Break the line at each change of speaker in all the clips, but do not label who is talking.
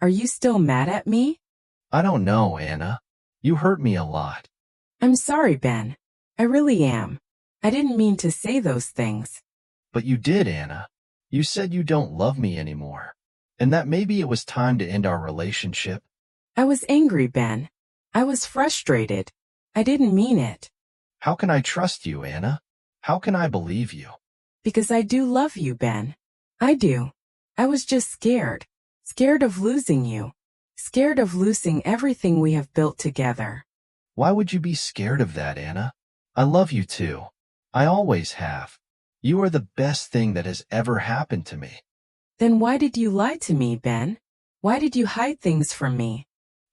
Are you still mad at me?
I don't know, Anna. You hurt me a lot.
I'm sorry, Ben. I really am. I didn't mean to say those things.
But you did, Anna. You said you don't love me anymore, and that maybe it was time to end our relationship.
I was angry, Ben. I was frustrated. I didn't mean it.
How can I trust you, Anna? How can I believe you?
Because I do love you, Ben. I do. I was just scared. Scared of losing you. Scared of losing everything we have built together.
Why would you be scared of that, Anna? I love you too. I always have. You are the best thing that has ever happened to me.
Then why did you lie to me, Ben? Why did you hide things from me?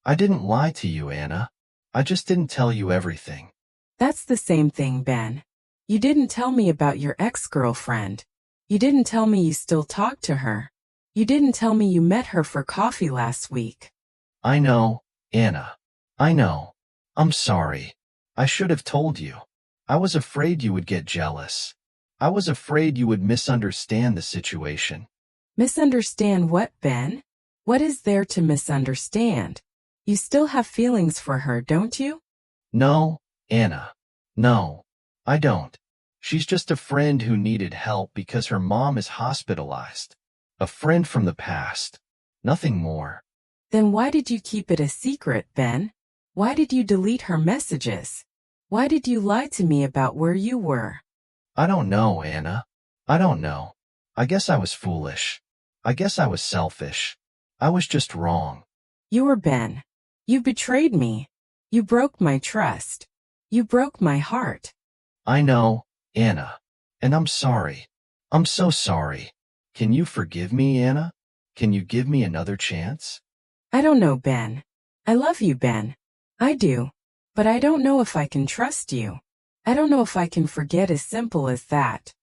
I didn't lie to you, Anna. I just didn't tell you everything.
That's the same thing, Ben. You didn't tell me about your ex-girlfriend. You didn't tell me you still talk to her. You didn't tell me you met her for coffee last week.
I know, Anna. I know. I'm sorry. I should have told you. I was afraid you would get jealous. I was afraid you would misunderstand the situation.
Misunderstand what, Ben? What is there to misunderstand? You still have feelings for her, don't you?
No, Anna. No, I don't. She's just a friend who needed help because her mom is hospitalized. A friend from the past. Nothing more.
Then why did you keep it a secret, Ben? Why did you delete her messages? Why did you lie to me about where you were?
I don't know, Anna. I don't know. I guess I was foolish. I guess I was selfish. I was just wrong.
You were, Ben. You betrayed me. You broke my trust. You broke my heart.
I know, Anna. And I'm sorry. I'm so sorry. Can you forgive me, Anna? Can you give me another chance?
I don't know, Ben. I love you, Ben. I do. But I don't know if I can trust you. I don't know if I can forget as simple as that.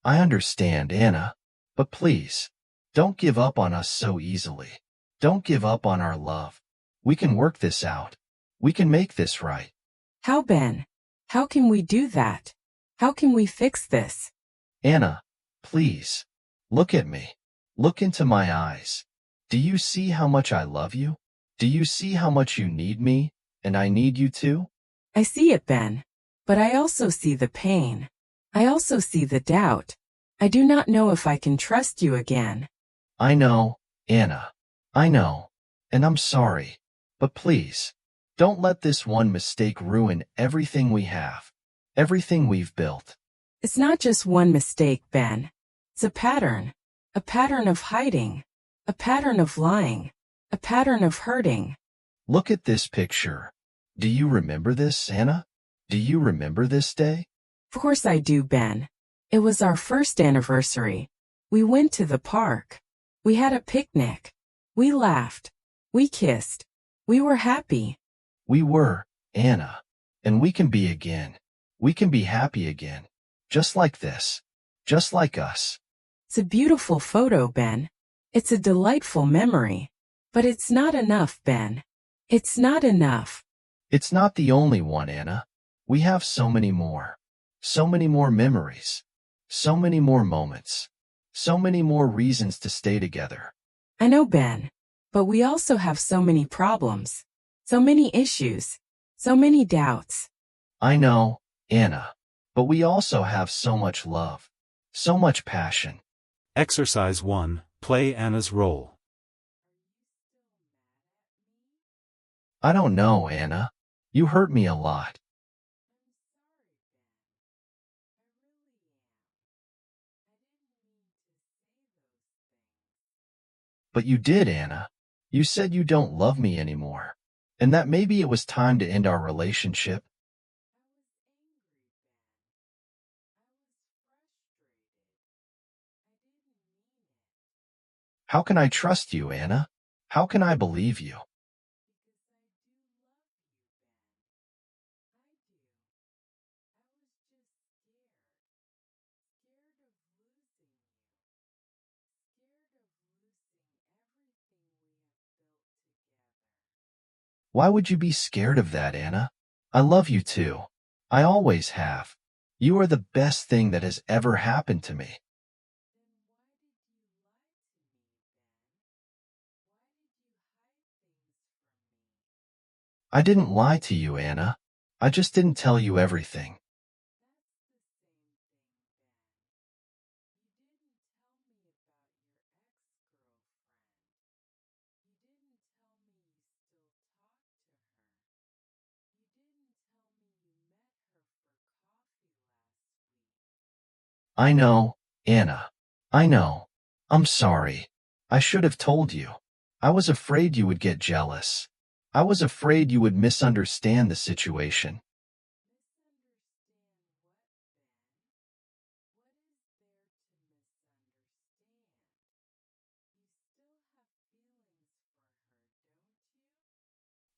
I understand, Anna. But please, don't give up on us so easily. Don't give up on our love. We can work this out. We can make this right.
How, Ben? How can we do that? How can we fix this?
Anna, please, look at me. Look into my eyes. Do you see how much I love you? Do you see how much you need me, and I need you too?
I see it, Ben. But I also see the pain. I also see the doubt. I do not know if I can trust you again.
I know, Anna. I know. And I'm sorry. But please, don't let this one mistake ruin everything we have. Everything we've built.
It's not just one mistake, Ben. It's a pattern. A pattern of hiding. A pattern of lying. A pattern of hurting.
Look at this picture. Do you remember this, Anna? Do you remember this day?
Of course I do, Ben. It was our first anniversary. We went to the park. We had a picnic. We laughed. We kissed. We were happy.
We were, Anna. And we can be again. We can be happy again. Just like this. Just like us.
It's a beautiful photo, Ben. It's a delightful memory. But it's not enough, Ben. It's not enough.
It's not the only one, Anna. We have so many more. So many more memories. So many more moments. So many more reasons to stay together.
I know, Ben. But we also have so many problems. So many issues. So many doubts.
I know, Anna. But we also have so much love. So much passion.
Exercise 1. Play Anna's role.
I don't know, Anna. You hurt me a lot. But you did, Anna. You said you don't love me anymore. And that maybe it was time to end our relationship. How can I trust you, Anna? How can I believe you? Why would you be scared of that, Anna? I love you too. I always have. You are the best thing that has ever happened to me. I didn't lie to you, Anna. I just didn't tell you everything. I know, Anna. I know. I'm sorry. I should have told you. I was afraid you would get jealous. I was afraid you would misunderstand the situation.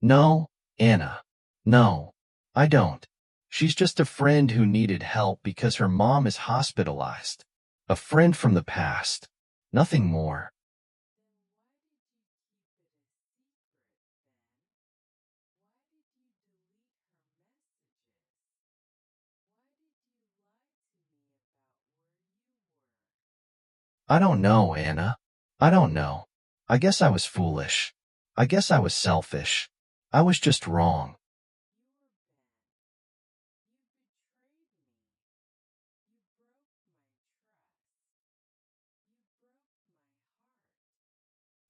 No, Anna. No, I don't. She's just a friend who needed help because her mom is hospitalized. A friend from the past. Nothing more. I don't know, Anna. I don't know. I guess I was foolish. I guess I was selfish. I was just wrong.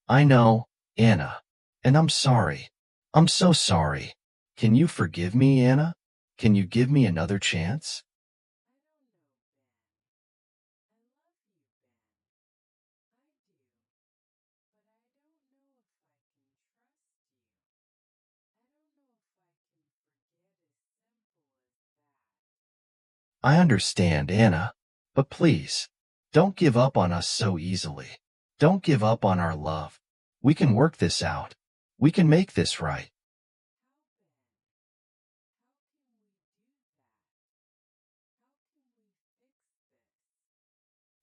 I know, Anna. And I'm sorry. I'm so sorry. Can you forgive me, Anna? Can you give me another chance? I understand, Anna. But please, don't give up on us so easily. Don't give up on our love. We can work this out. We can make this right.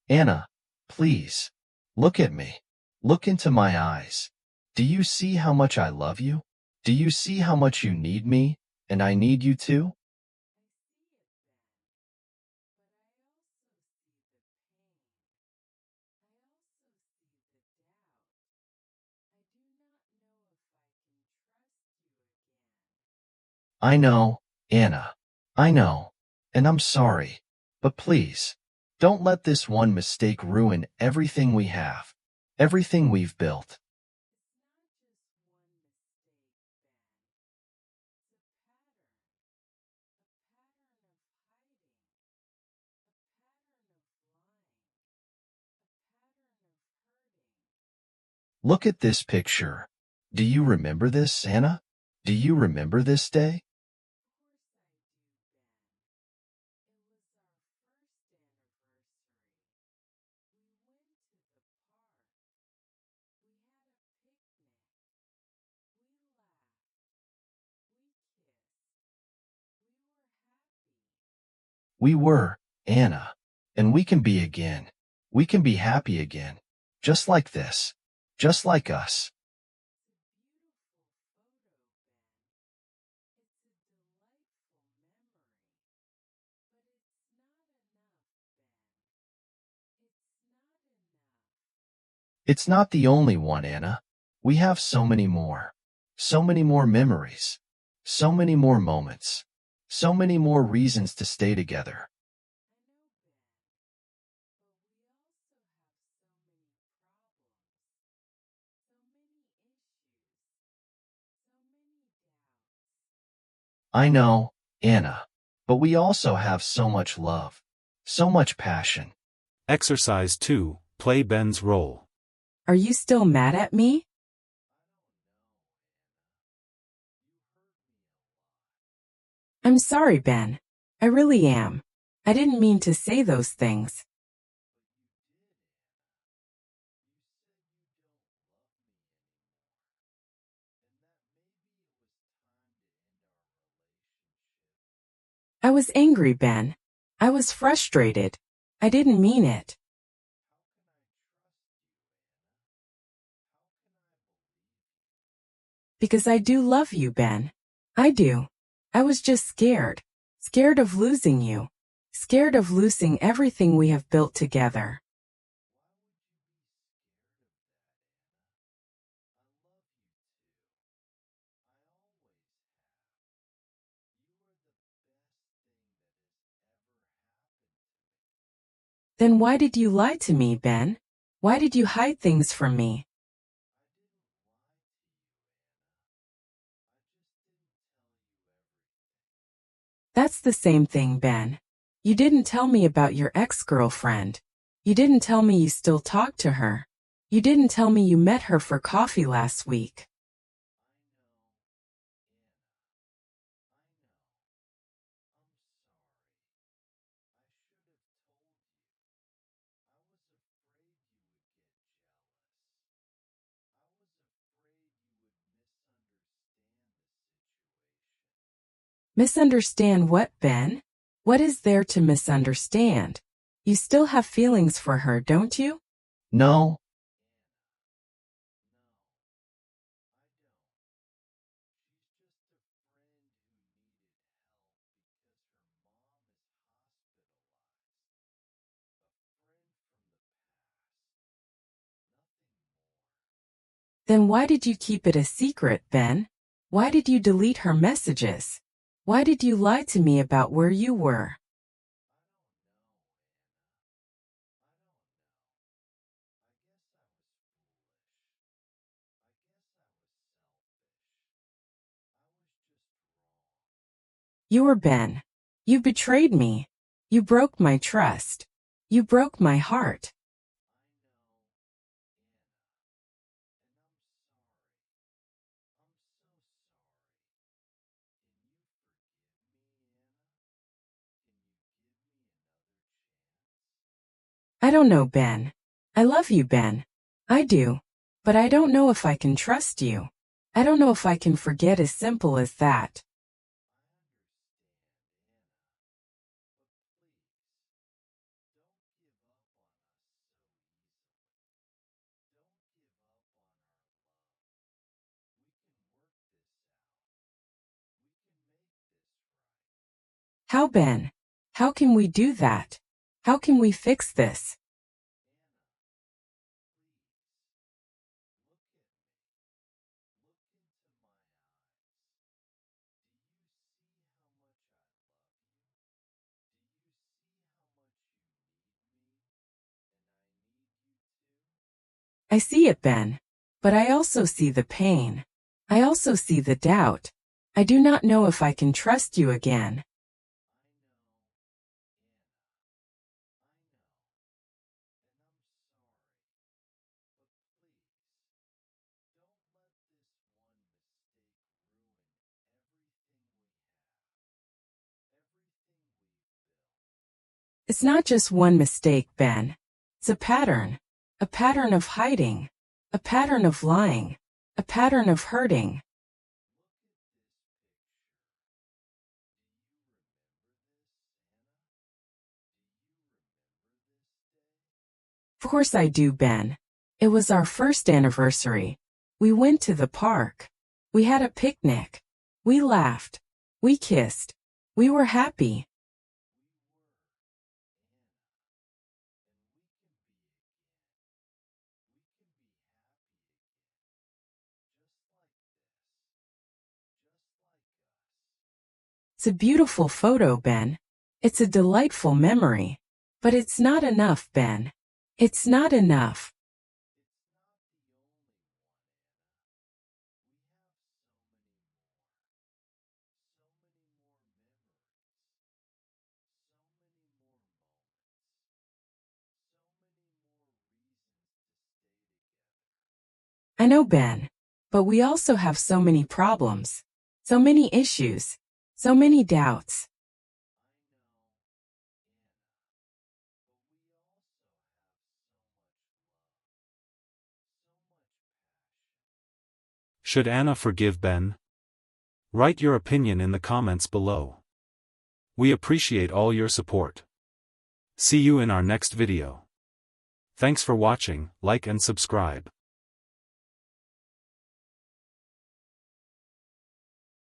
Anna, please, look at me. Look into my eyes. Do you see how much I love you? Do you see how much you need me, and I need you too? I know, Anna. I know. And I'm sorry. But please, don't let this one mistake ruin everything we have, everything we've built. Look at this picture. Do you remember this, Anna? Do you remember this day? We were, Anna. And we can be again. We can be happy again. Just like this. Just like us. It's not the only one, Anna. We have so many more. So many more memories. So many more moments. So many more reasons to stay together. I know, Anna. But we also have so much love. So much passion.
Exercise 2. Play Ben's role.
Are you still mad at me? I'm sorry, Ben. I really am. I didn't mean to say those things. I was angry, Ben. I was frustrated. I didn't mean it. Because I do love you, Ben. I do. I was just scared. Scared of losing you. Scared of losing everything we have built together. Then why did you lie to me, Ben? Why did you hide things from me? That's the same thing, Ben. You didn't tell me about your ex-girlfriend. You didn't tell me you still talk to her. You didn't tell me you met her for coffee last week. Misunderstand what, Ben? What is there to misunderstand? You still have feelings for her, don't you?
No,
Then why did you keep it a secret, Ben? Why did you delete her messages? Why did you lie to me about where you were? You were Ben. You betrayed me. You broke my trust. You broke my heart. I don't know, Ben. I love you, Ben. I do. But I don't know if I can trust you. I don't know if I can forget as simple as that. How, Ben? How can we do that? How can we fix this? I see it, Ben. But I also see the pain. I also see the doubt. I do not know if I can trust you again. It's not just one mistake, Ben. It's a pattern. A pattern of hiding. A pattern of lying. A pattern of hurting. Of course I do, Ben. It was our first anniversary. We went to the park. We had a picnic. We laughed. We kissed. We were happy. It's a beautiful photo, Ben. It's a delightful memory. But it's not enough, Ben. It's not enough. I know, Ben. But we also have so many problems. So many issues. So many doubts.
Should Anna forgive Ben? Write your opinion in the comments below. We appreciate all your support. See you in our next video. Thanks for watching, like and subscribe.